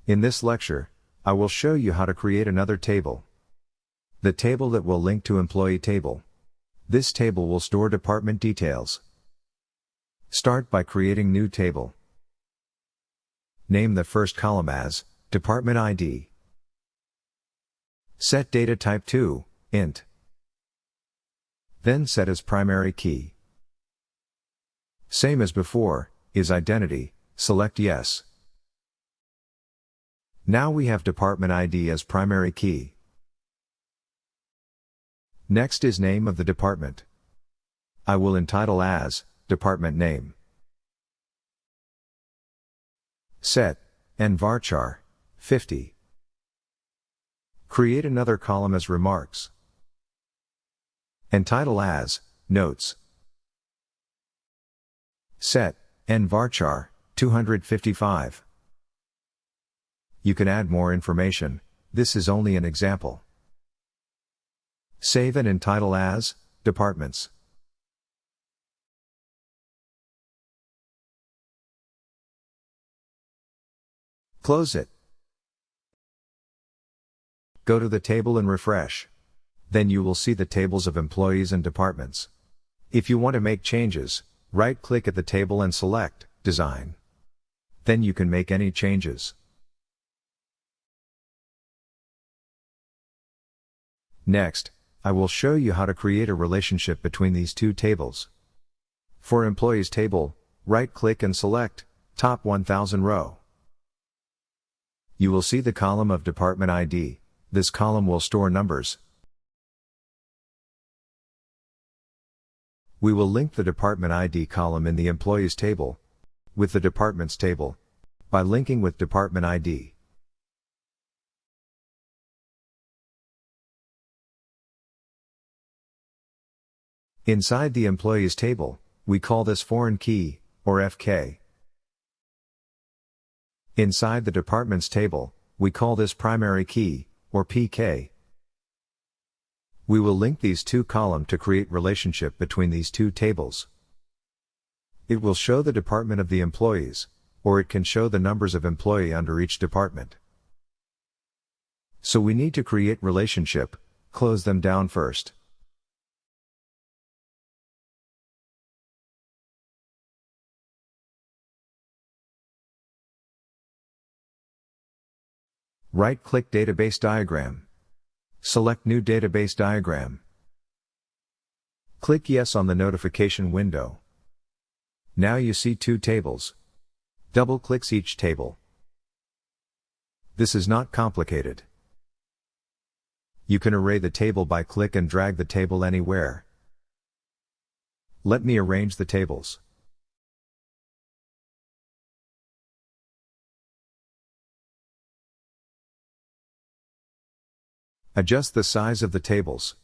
In this lecture, I will show you how to create another table. The table that will link to employee table. This table will store department details. Start by creating new table. Name the first column as Department ID. Set data type to int. Then set as primary key. Same as before, is identity, select yes. Now we have department ID as primary key. Next is name of the department. I will entitle as department name. Set and varchar 50. Create another column as remarks. Entitle as notes. Set and varchar 255. You can add more information, this is only an example. Save and entitle as departments. Close it. Go to the table and refresh. Then you will see the tables of employees and departments. If you want to make changes, right-click at the table and select Design. Then you can make any changes. Next, I will show you how to create a relationship between these two tables. For Employees table, right-click and select Top 1000 row. You will see the column of Department ID. This column will store numbers. We will link the Department ID column in the Employees table with the Departments table by linking with Department ID. Inside the Employees table, we call this foreign key, or FK. Inside the Departments table, we call this primary key, or PK. We will link these two columns to create relationship between these two tables. It will show the department of the employees, or it can show the numbers of employee under each department. So we need to create relationship, close them down first. Right-click Database Diagram. Select New Database Diagram. Click Yes on the notification window. Now you see two tables. Double-click each table. This is not complicated. You can array the table by click and drag the table anywhere. Let me arrange the tables. Adjust the size of the tables.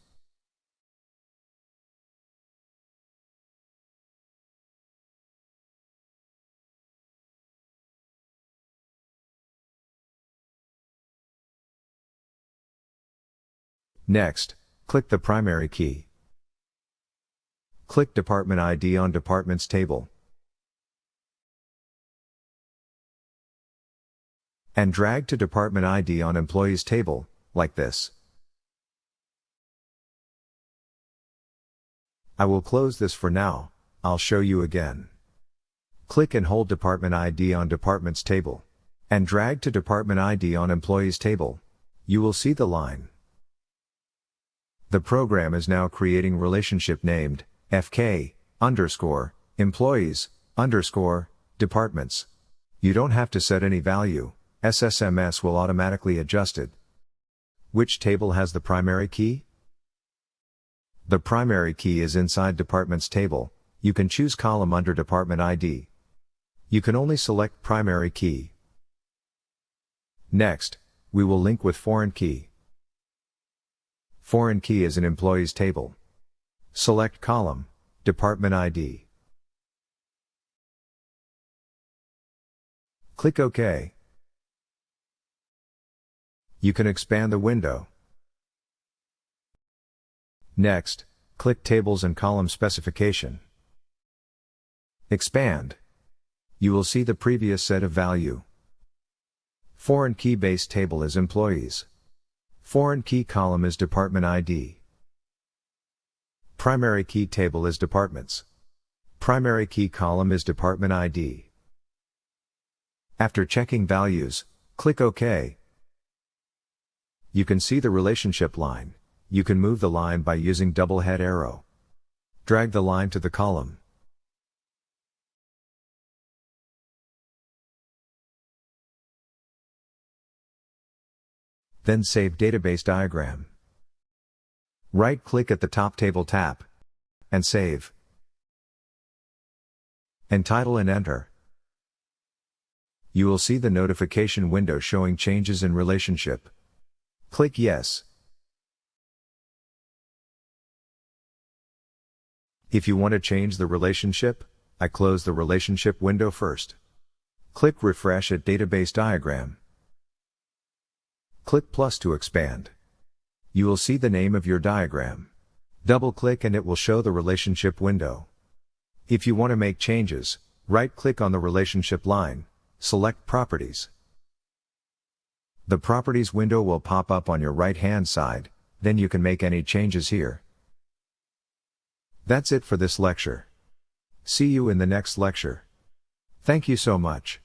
Next, click the primary key. Click Department ID on Departments table. And drag to Department ID on Employees table, like this. I will close this for now, I'll show you again. Click and hold Department ID on Departments table. And drag to Department ID on Employees table. You will see the line. The program is now creating relationship named FK _ employees _ departments. You don't have to set any value, SSMS will automatically adjust it. Which table has the primary key? The primary key is inside Departments table. You can choose column under Department ID. You can only select primary key. Next, we will link with foreign key. Foreign key is in Employees table. Select column, Department ID. Click OK. You can expand the window. Next, click Tables and Column Specification. Expand. You will see the previous set of value. Foreign key base table is employees. Foreign key column is department ID. Primary key table is departments. Primary key column is department ID. After checking values, click OK. You can see the relationship line. You can move the line by using double head arrow. Drag the line to the column. Then save database diagram. Right-click at the top table tab. And save. Entitle and enter. You will see the notification window showing changes in relationship. Click Yes. If you want to change the relationship, I close the relationship window first. Click Refresh at database diagram. Click plus to expand. You will see the name of your diagram. Double-click and it will show the relationship window. If you want to make changes, right-click on the relationship line, select Properties. The Properties window will pop up on your right-hand side, then you can make any changes here. That's it for this lecture. See you in the next lecture. Thank you so much.